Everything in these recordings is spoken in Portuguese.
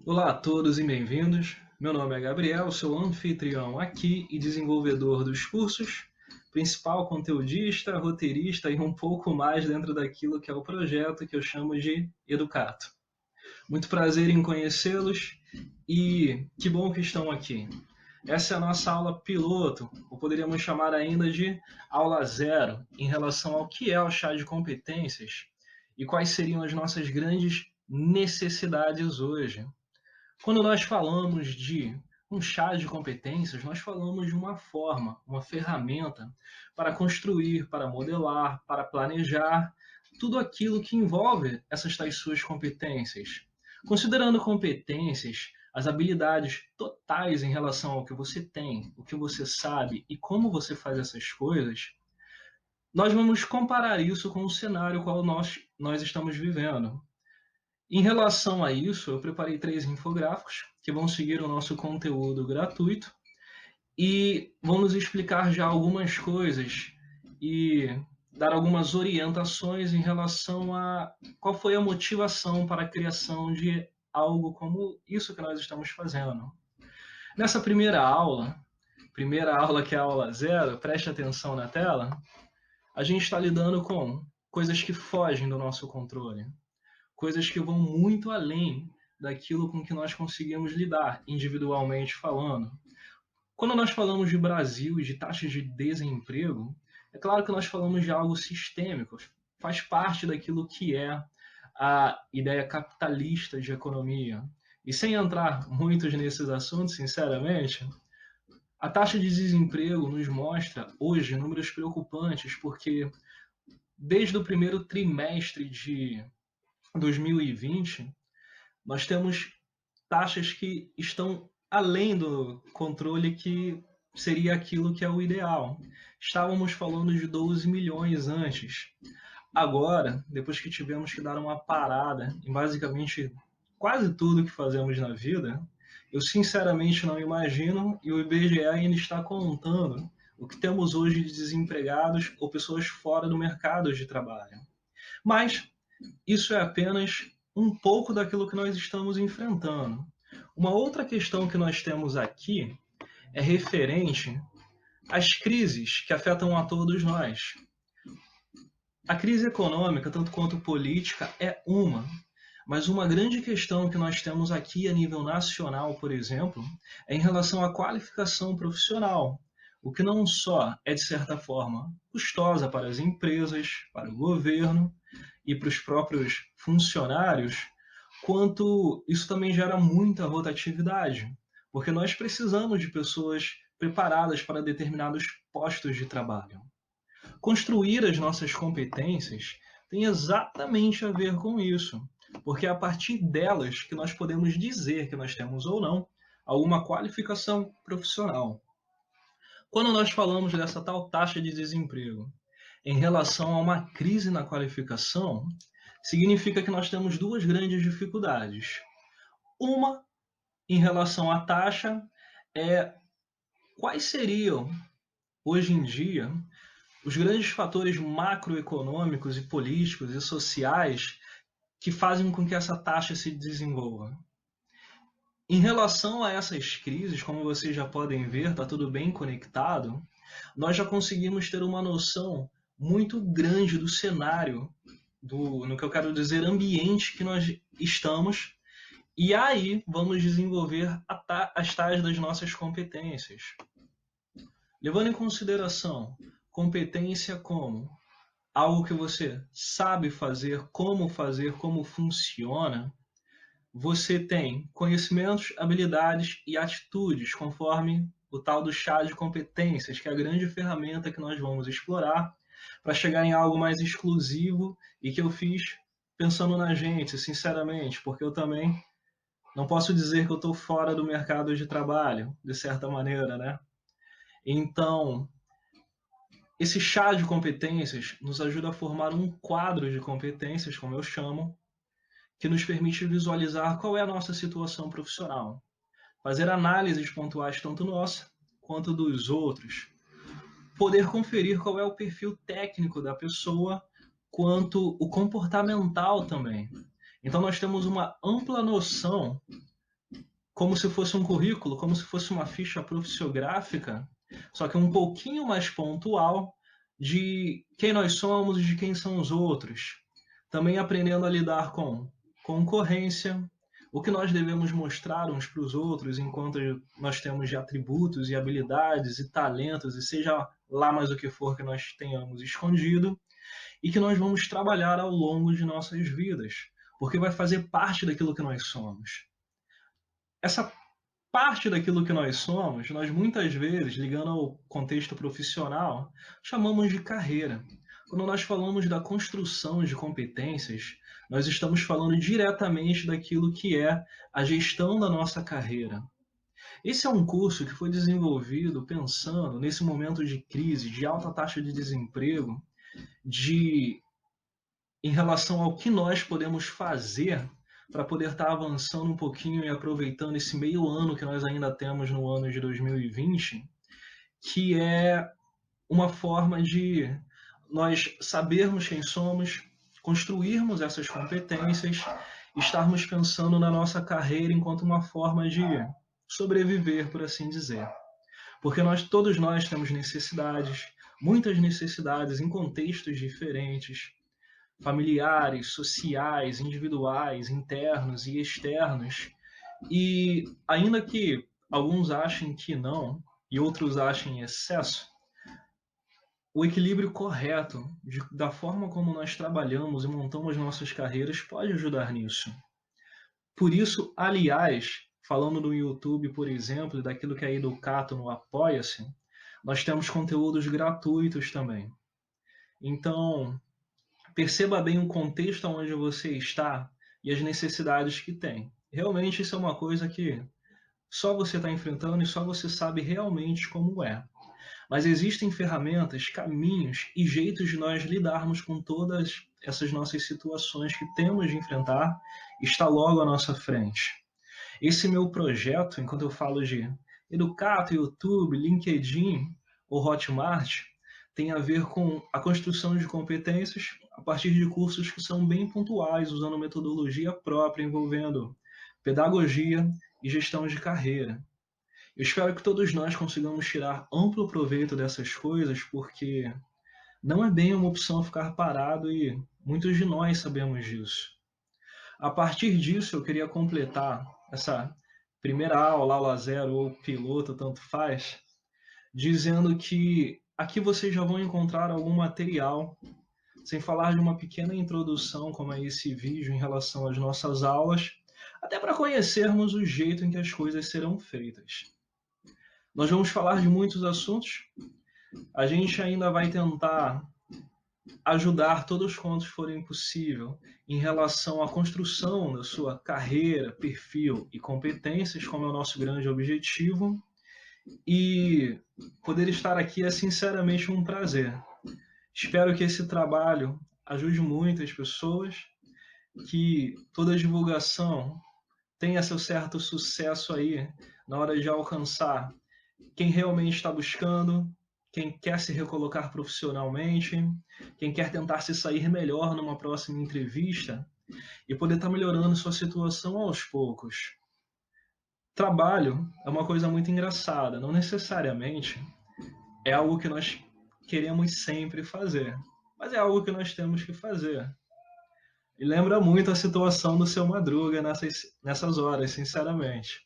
Olá a todos e bem-vindos. Meu nome é Gabriel, sou anfitrião aqui e desenvolvedor dos cursos, principal conteudista, roteirista e um pouco mais dentro daquilo que é o projeto que eu chamo de Educato. Muito prazer em conhecê-los e que bom que estão aqui. Essa é a nossa aula piloto, ou poderíamos chamar ainda de aula zero, em relação ao que é o chá de competências e quais seriam as nossas grandes necessidades hoje. Quando nós falamos de um chá de competências, nós falamos de uma forma, uma ferramenta para construir, para modelar, para planejar tudo aquilo que envolve essas tais suas competências. Considerando competências, as habilidades totais em relação ao que você tem, o que você sabe e como você faz essas coisas, nós vamos comparar isso com o cenário qual nós estamos vivendo. Em relação a isso, eu preparei 3 infográficos que vão seguir o nosso conteúdo gratuito e vão nos explicar já algumas coisas e dar algumas orientações em relação a qual foi a motivação para a criação de algo como isso que nós estamos fazendo. Nessa primeira aula que é a aula zero, preste atenção na tela, a gente está lidando com coisas que fogem do nosso controle, coisas que vão muito além daquilo com que nós conseguimos lidar, individualmente falando. Quando nós falamos de Brasil e de taxas de desemprego, é claro que nós falamos de algo sistêmico, faz parte daquilo que é a ideia capitalista de economia. E sem entrar muito nesses assuntos, sinceramente, a taxa de desemprego nos mostra hoje números preocupantes, porque desde o primeiro trimestre de 2020, nós temos taxas que estão além do controle que seria aquilo que é o ideal. Estávamos falando de 12 milhões antes. Agora, depois que tivemos que dar uma parada em basicamente quase tudo que fazemos na vida, eu sinceramente não imagino, e o IBGE ainda está contando o que temos hoje de desempregados ou pessoas fora do mercado de trabalho. Mas isso é apenas um pouco daquilo que nós estamos enfrentando. Uma outra questão que nós temos aqui é referente às crises que afetam a todos nós. A crise econômica, tanto quanto política, é uma, mas uma grande questão que nós temos aqui a nível nacional, por exemplo, é em relação à qualificação profissional, o que não só é, de certa forma, custosa para as empresas, para o governo e para os próprios funcionários, quanto isso também gera muita rotatividade, porque nós precisamos de pessoas preparadas para determinados postos de trabalho. Construir as nossas competências tem exatamente a ver com isso, porque é a partir delas que nós podemos dizer que nós temos ou não alguma qualificação profissional. Quando nós falamos dessa tal taxa de desemprego em relação a uma crise na qualificação, significa que nós temos duas grandes dificuldades. Uma, em relação à taxa, é quais seriam, hoje em dia, os grandes fatores macroeconômicos e políticos e sociais que fazem com que essa taxa se desenvolva. Em relação a essas crises, como vocês já podem ver, está tudo bem conectado, nós já conseguimos ter uma noção muito grande do cenário, no que eu quero dizer, ambiente que nós estamos, e aí vamos desenvolver as tais das nossas competências. Levando em consideração competência como algo que você sabe fazer, como funciona, você tem conhecimentos, habilidades e atitudes, conforme o tal do chá de competências, que é a grande ferramenta que nós vamos explorar para chegar em algo mais exclusivo e que eu fiz pensando na gente, sinceramente, porque eu também não posso dizer que eu estou fora do mercado de trabalho, de certa maneira, né? Então, esse chá de competências nos ajuda a formar um quadro de competências, como eu chamo, que nos permite visualizar qual é a nossa situação profissional, fazer análises pontuais tanto nossa quanto dos outros, poder conferir qual é o perfil técnico da pessoa, quanto o comportamental também. Então nós temos uma ampla noção como se fosse um currículo, como se fosse uma ficha profissiográfica, só que um pouquinho mais pontual de quem nós somos e de quem são os outros. Também aprendendo a lidar com concorrência, o que nós devemos mostrar uns para os outros enquanto nós temos de atributos e habilidades e talentos, e seja lá mais o que for que nós tenhamos escondido, e que nós vamos trabalhar ao longo de nossas vidas, porque vai fazer parte daquilo que nós somos. Essa parte daquilo que nós somos, nós muitas vezes, ligando ao contexto profissional, chamamos de carreira. Quando nós falamos da construção de competências, nós estamos falando diretamente daquilo que é a gestão da nossa carreira. Esse é um curso que foi desenvolvido pensando nesse momento de crise, de alta taxa de desemprego, de em relação ao que nós podemos fazer para poder estar avançando um pouquinho e aproveitando esse meio ano que nós ainda temos no ano de 2020, que é uma forma de nós sabermos quem somos, construirmos essas competências, estarmos pensando na nossa carreira enquanto uma forma de sobreviver, por assim dizer. Porque todos nós temos necessidades, muitas necessidades em contextos diferentes, familiares, sociais, individuais, internos e externos. E ainda que alguns achem que não e outros achem excesso, o equilíbrio correto da forma como nós trabalhamos e montamos nossas carreiras pode ajudar nisso. Por isso, aliás, falando no YouTube, por exemplo, daquilo que é Educato no Apoia-se, nós temos conteúdos gratuitos também. Então, perceba bem o contexto onde você está e as necessidades que tem. Realmente isso é uma coisa que só você está enfrentando e só você sabe realmente como é. Mas existem ferramentas, caminhos e jeitos de nós lidarmos com todas essas nossas situações que temos de enfrentar, está logo à nossa frente. Esse meu projeto, enquanto eu falo de Educato, YouTube, LinkedIn ou Hotmart, tem a ver com a construção de competências a partir de cursos que são bem pontuais, usando metodologia própria, envolvendo pedagogia e gestão de carreira. Eu espero que todos nós consigamos tirar amplo proveito dessas coisas, porque não é bem uma opção ficar parado e muitos de nós sabemos disso. A partir disso, eu queria completar essa primeira aula, aula zero ou piloto, tanto faz, dizendo que aqui vocês já vão encontrar algum material, sem falar de uma pequena introdução, como é esse vídeo, em relação às nossas aulas, até para conhecermos o jeito em que as coisas serão feitas. Nós vamos falar de muitos assuntos. A gente ainda vai tentar ajudar todos quantos forem possível em relação à construção da sua carreira, perfil e competências, como é o nosso grande objetivo. E poder estar aqui é sinceramente um prazer. Espero que esse trabalho ajude muitas pessoas, que toda a divulgação tenha seu certo sucesso aí na hora de alcançar quem realmente está buscando, quem quer se recolocar profissionalmente, quem quer tentar se sair melhor numa próxima entrevista e poder estar melhorando sua situação aos poucos. Trabalho é uma coisa muito engraçada, não necessariamente é algo que nós queremos sempre fazer, mas é algo que nós temos que fazer. E lembra muito a situação do Seu Madruga nessas horas, sinceramente.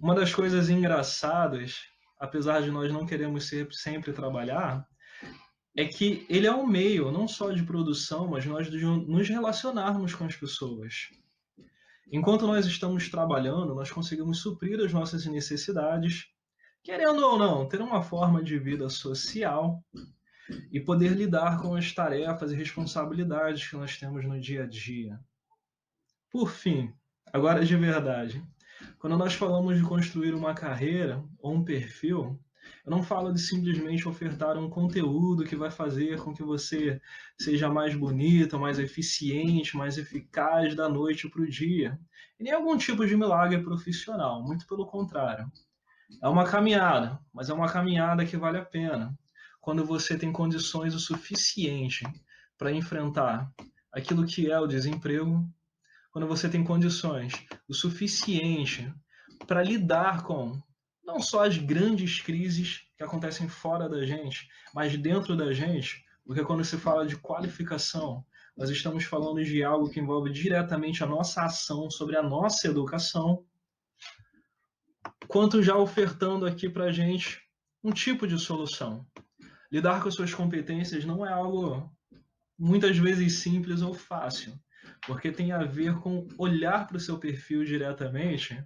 Uma das coisas engraçadas, apesar de nós não queremos sempre trabalhar, é que ele é um meio não só de produção, mas nós de nos relacionarmos com as pessoas. Enquanto nós estamos trabalhando, nós conseguimos suprir as nossas necessidades, querendo ou não, ter uma forma de vida social e poder lidar com as tarefas e responsabilidades que nós temos no dia a dia. Por fim, agora de verdade, quando nós falamos de construir uma carreira ou um perfil, eu não falo de simplesmente ofertar um conteúdo que vai fazer com que você seja mais bonita, mais eficiente, mais eficaz da noite para o dia. E nem algum tipo de milagre profissional, muito pelo contrário. É uma caminhada, mas é uma caminhada que vale a pena. Quando você tem condições o suficiente para enfrentar aquilo que é o desemprego, quando você tem condições o suficiente para lidar com não só as grandes crises que acontecem fora da gente, mas dentro da gente, porque quando se fala de qualificação, nós estamos falando de algo que envolve diretamente a nossa ação sobre a nossa educação, quanto já ofertando aqui para a gente um tipo de solução. Lidar com as suas competências não é algo muitas vezes simples ou fácil, porque tem a ver com olhar para o seu perfil diretamente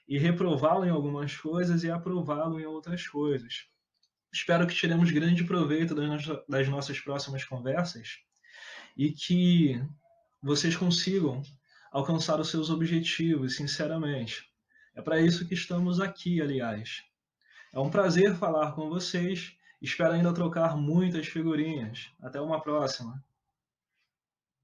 e reprová-lo em algumas coisas e aprová-lo em outras coisas. Espero que tiremos grande proveito das nossas próximas conversas e que vocês consigam alcançar os seus objetivos, sinceramente. É para isso que estamos aqui, aliás. É um prazer falar com vocês. Espero ainda trocar muitas figurinhas. Até uma próxima.